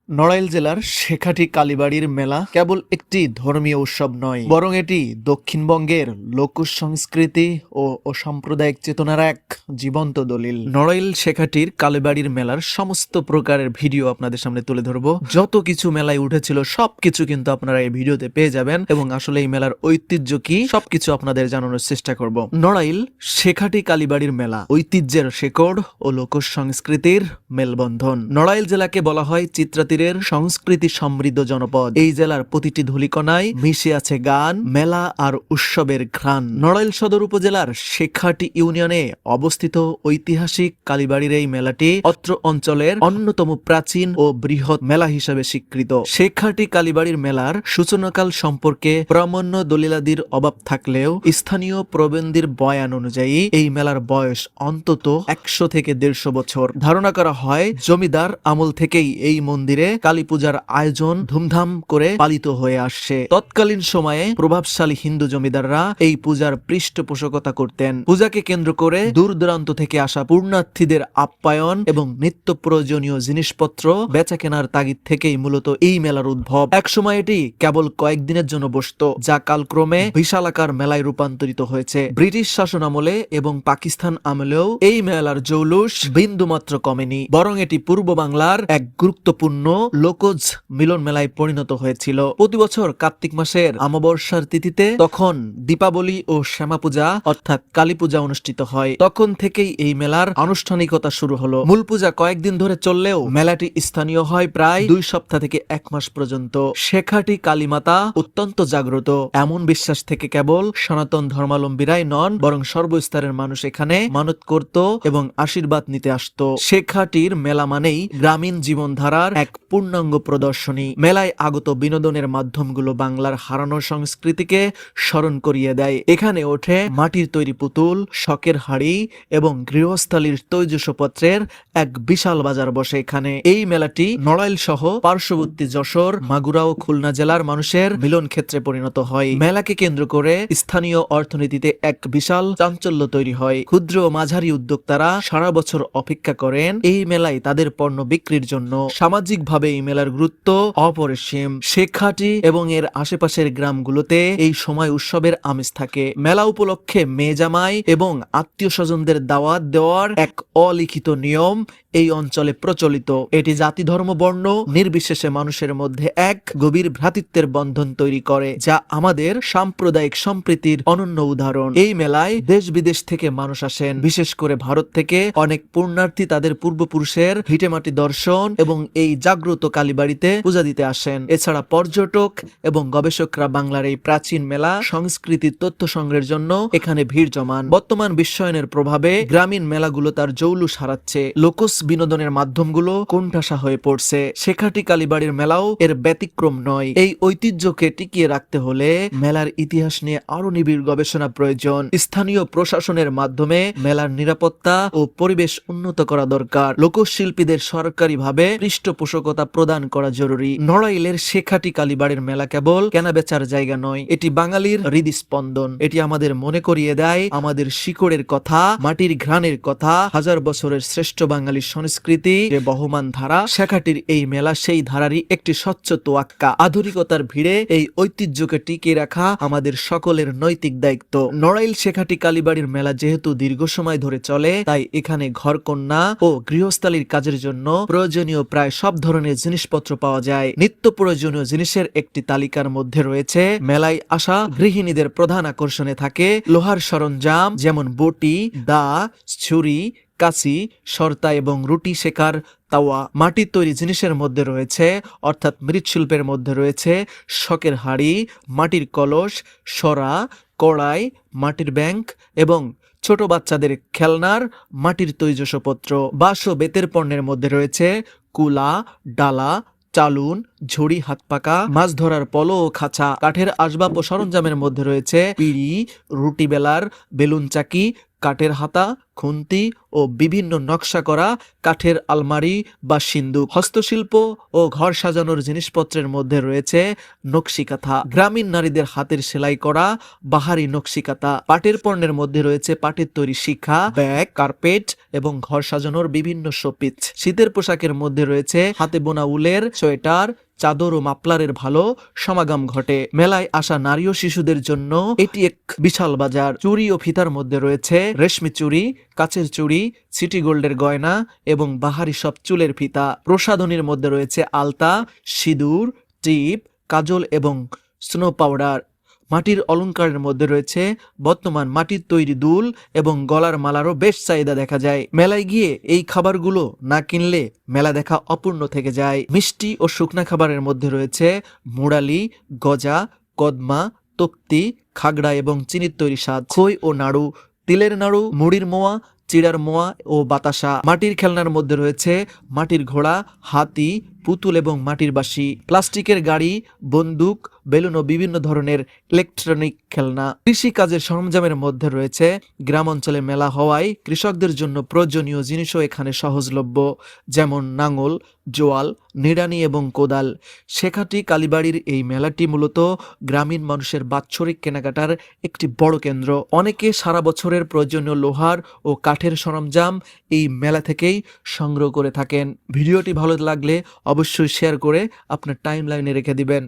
নড়াইল জেলার শেখাটি কালীবাড়ির মেলা কেবল একটি ধর্মীয় উৎসব নয়, বরং এটি দক্ষিণবঙ্গের লোক সংস্কৃতি ও সাম্প্রদায়িক চেতনার এক জীবন্ত দলিল। নড়াইল শেখাটির কালীবাড়ির মেলার সমস্ত প্রকারের ভিডিও আপনাদের সামনে তুলে ধরবো। যত কিছু মেলায় উঠেছিল সবকিছু কিন্তু আপনারা এই ভিডিওতে পেয়ে যাবেন এবং আসলে এই মেলার ঐতিহ্য কি সবকিছু আপনাদের জানানোর চেষ্টা করব। নড়াইল শেখাটি কালীবাড়ির মেলা ঐতিহ্যের শেকড় ও লোক সংস্কৃতির মেলবন্ধন। নড়াইল জেলাকে বলা হয় চিত্রাতীরের সংস্কৃতি সমৃদ্ধ জনপদ। এই জেলার প্রতিটি ধূলিকণায় মিশে আছে গান, মেলা আর উৎসবের ঘ্রাণ। নড়াইল সদর উপজেলার শেখাটি ইউনিয়নে অবস্থিত ঐতিহাসিক কালীবাড়ির এই মেলাটি অত্র অঞ্চলের অন্যতম প্রাচীন ও বৃহৎ মেলা হিসেবে স্বীকৃত। শেখাটি কালীবাড়ির মেলার সূচনাকাল সম্পর্কে প্রামাণ্য দলিলাদির অভাব থাকলেও স্থানীয় প্রবন্ধীর বয়ান অনুযায়ী এই মেলার বয়স অন্তত 100 থেকে 150 বছর। ধারণা করা হয় জমিদার আমল থেকেই এই মন্দিরে কালী পূজার আয়োজন ধুমধাম করে পালিত হয়ে আসছে। তৎকালীন সময়ে প্রভাবশালী হিন্দু জমিদাররা এই পূজার পৃষ্ঠপোষকতা করতেন। পূজাকে কেন্দ্র করে দূর দূরান্ত থেকে আসা পূর্ণার্থীদের আপ্যায়ন এবং নিত্য প্রয়োজনীয় জিনিসপত্র বেচা কেনার তাগিদ থেকেই মূলত এই মেলার উদ্ভব। একসময় এটি কেবল কয়েকদিনের জন্য বসত, যা কালক্রমে বিশালাকার মেলায় রূপান্তরিত হয়েছে। ব্রিটিশ শাসন আমলে এবং পাকিস্তান আমলেও এই মেলার জৌলুস বিন্দুমাত্র কমেনি, বরং এটি পূর্ব বাংলার এক গুরুত্বপূর্ণ লোকজ মিলন মেলায় পরিণত হয়েছিল। প্রতি বছর কার্তিক মাসের অমাবস্যার তিথিতে তখন দীপাবলি ও শ্যামা পূজা অর্থাৎ কালী পূজা অনুষ্ঠিত হয়। তখন থেকেই এই মেলার আনুষ্ঠানিকতা শুরু হলো। মূল পূজা কয়েকদিন ধরে চললেও মেলাটি স্থানীয় হয় প্রায় 2 সপ্তাহ থেকে 1 মাস পর্যন্ত। শেখাটি কালীমাতা অত্যন্ত জাগ্রত, এমন বিশ্বাস থেকে কেবল সনাতন ধর্মাবলম্বীরাই নন, বরং সর্বস্তরের মানুষ এখানে মানত করত এবং আশীর্বাদ নিতে আসতো। শেখাটির মেলা মানেই গ্রামীণ জীবনধারার এক পূর্ণাঙ্গ প্রদর্শনী। মেলায় আগত বিনোদনের মাধ্যমগুলো বাংলার হারানো সংস্কৃতিকে স্মরণ করিয়ে দেয়। এখানে ওঠে মাটির তৈরি পুতুল, শখের হাড়ি এবং গৃহস্থালীর তৈজসপত্রের এক বিশাল বাজার বসে এখানে। এই মেলাটি নড়াইল সহ পার্শ্ববর্তী যশোর, মাগুরা ও খুলনা জেলার মানুষের মিলন ক্ষেত্রে পরিণত হয়। মেলাকে কেন্দ্র করে স্থানীয় অর্থনীতিতে এক বিশাল চাঞ্চল্য তৈরি হয়। ক্ষুদ্র ও মাঝারি উদ্যোক্তারা সারা বছর অপেক্ষা করেন এই মেলায় তাদের পণ্য বিক্রির জন্য। সামাজিকভাবে এই মেলার গুরুত্ব অপরিসীম। শেখাটি এবং এর আশেপাশের গ্রামগুলোতে এই সময় উৎসবের আমেজ থাকে। মেলা উপলক্ষে মেয়ে জামাই এবং আত্মীয় স্বজনদের দাওয়াত দেওয়ার এক অলিখিত নিয়ম এই অঞ্চলে প্রচলিত। এটি জাতি, ধর্ম, বর্ণ নির্বিশেষে মানুষের মধ্যে এক গভীর ভ্রাতৃত্বের বন্ধন তৈরি করে, যা আমাদের সাম্প্রদায়িক সম্প্রীতির অনন্য উদাহরণ। এই মেলায় দেশ বিদেশ থেকে মানুষ আসেন, বিশেষ করে ভারত থেকে অনেক পুণ্যার্থী তাদের পূর্বপুরুষের ভিটেমাটি দর্শন এবং এই জাগ্রত কালীবাড়িতে পূজা দিতে আসেন। এছাড়া পর্যটক এবং গবেষকরা বাংলার এই প্রাচীন মেলা সংস্কৃতির তথ্য সংগ্রহের জন্য এখানে ভিড় জমান। বর্তমান বিশ্বায়নের প্রভাবে গ্রামীণ মেলাগুলো তার জৌলুস হারাচ্ছে, লোকজ বিনোদনের মাধ্যমগুলো কোণঠাসা হয়ে পড়ছে। শেখাটি কালীবাড়ির মেলাও এর ব্যতিক্রম নয়। এই ঐতিহ্যকে টিকিয়ে রাখতে হলে মেলার ইতিহাস নিয়ে আরো নিবিড় গবেষণা প্রয়োজন। স্থানীয় প্রশাসনের মাধ্যমে মেলার নিরাপত্তা ও পরিবেশ উন্নত করা দরকার। লোকশিল্পীদের সরকারিভাবে পৃষ্ঠপোষকতা প্রদান করা জরুরি। নড়াইলের শেখাটি কালীবাড়ির মেলা কেবল কেনাবেচার জায়গা নয়, এটি বাঙালির হৃদস্পন্দন। এটি আমাদের মনে করিয়ে দেয় আমাদের শিকড়ের কথা, মাটির ঘ্রাণের কথা, হাজার বছরের শ্রেষ্ঠ বাঙালি সংস্কৃতি যে বহমান ধারা। শেখাটির এই মেলা সেই ধারারই একটি স্বচ্ছ তোয়াক্কা। আধুনিকতার ভিড়ে এই ঐতিহ্যকে টিকিয়ে রাখা আমাদের সকলের নৈতিক দায়িত্ব। নড়াইল শেখাটি কালীবাড়ির মেলা যেহেতু দীর্ঘ সময় ধরে চলে, তাই এখানে ঘরকন্যা ও গৃহস্থালীর কাজের জন্য প্রয়োজনীয় প্রায় সব ধরনের জিনিসপত্র পাওয়া যায়। নিত্য প্রয়োজনীয় জিনিসের একটি তালিকার মধ্যে রয়েছে মেলায় আসা গৃহিণীদের প্রধান আকর্ষণে থাকে লোহার সরঞ্জাম, যেমন বটি, দা, ছুরি, কাঁচি, সরতা এবং রুটি সেকার তাওয়া। মাটির তৈরি জিনিসের মধ্যে রয়েছে অর্থাৎ মৃৎশিল্পের মধ্যে রয়েছে শখের হাড়ি, মাটির কলস, সরা, কড়াই, মাটির ব্যাংক এবং ছোট বাচ্চাদের খেলনার মাটির তৈজসপত্র। বাঁশ ও বেতের পণ্যের মধ্যে রয়েছে কুলা, ডালা, চালুন, ঝুড়ি, হাত পাকা, মাছ ধরার পলো ও খাঁচা। কাঠের আসবাব ও সরঞ্জামের মধ্যে রয়েছে পিঁড়ি, রুটি বেলার, বেলুন চাকি, কাঠের হাতা, খুন্তি ও বিভিন্ন নকশা করা কাঠের আলমারি বা সিন্দুক। হস্তশিল্প ও ঘর সাজানোর জিনিসপত্রের মধ্যে রয়েছে নকশিকাঁথা, গ্রামীণ নারীদের হাতের সেলাই করা বাহারি নকশিকাঁথা। পাটের পণ্যের মধ্যে রয়েছে পাটের তৈরি শিখা, ব্যাগ, কার্পেট এবং ঘর সাজানোর বিভিন্ন শোপিস। শীতের পোশাকের মধ্যে রয়েছে হাতে বোনা উলের সোয়েটার, চাদর ও মাপলারের ভালো সমাগম ঘটে। মেলায় আসা নারী ও শিশুদের জন্য এটি এক বিশাল বাজার। চুড়ি ও ফিতার মধ্যে রয়েছে রেশমি চুড়ি, কাচের চুড়ি, সিটি গোল্ডের গয়না এবং বাহারি সব চুলের ফিতা। প্রসাধনীর মধ্যে রয়েছে আলতা, সিঁদুর, টিপ, কাজল এবং স্নো পাউডার। মাটির অলংকারের মধ্যে রয়েছে বর্তমান মাটির তৈরি দুল এবং গলার মালারও বেশ চাহিদা দেখা যায়। মেলায় গিয়ে এই খাবারগুলো না কিনলে মেলা দেখা অপূর্ণ থেকে যায়। মিষ্টি ও শুকনা খাবারের মধ্যে রয়েছে মুড়ালি, গজা, কদমা, তপ্তি, খাগড়া এবং চিনির তৈরি স্বাদ, খই ও নাড়ু, তিলের নাড়ু, মুড়ির মোয়া, চিড়ার মোয়া ও বাতাসা। মাটির খেলনার মধ্যে রয়েছে মাটির ঘোড়া, হাতি, পুতুল এবং মাটির বাঁশি। প্লাস্টিকের গাড়ি, বন্দুক, বেলুন ও বিভিন্ন ধরনের ইলেকট্রনিক খেলনা। কৃষি কাজের সরঞ্জামের মধ্যে রয়েছে গ্রাম অঞ্চলে মেলা হওয়ায় কৃষকদের জন্য প্রয়োজনীয় জিনিসও এখানে সহজলভ্য, যেমন নাঙল, জোয়াল, নিড়ানি এবং কোদাল। শেখাটি কালীবাড়ির এই মেলাটি মূলত গ্রামীণ মানুষের বাৎসরিক কেনাকাটার একটি বড় কেন্দ্র। অনেকে সারা বছরের প্রয়োজনীয় লোহার ও কাঠের সরঞ্জাম এই মেলা থেকেই সংগ্রহ করে থাকেন। ভিডিওটি ভালো লাগলে অবশ্যই শেয়ার করে আপনার টাইমলাইনে রেখে দিবেন।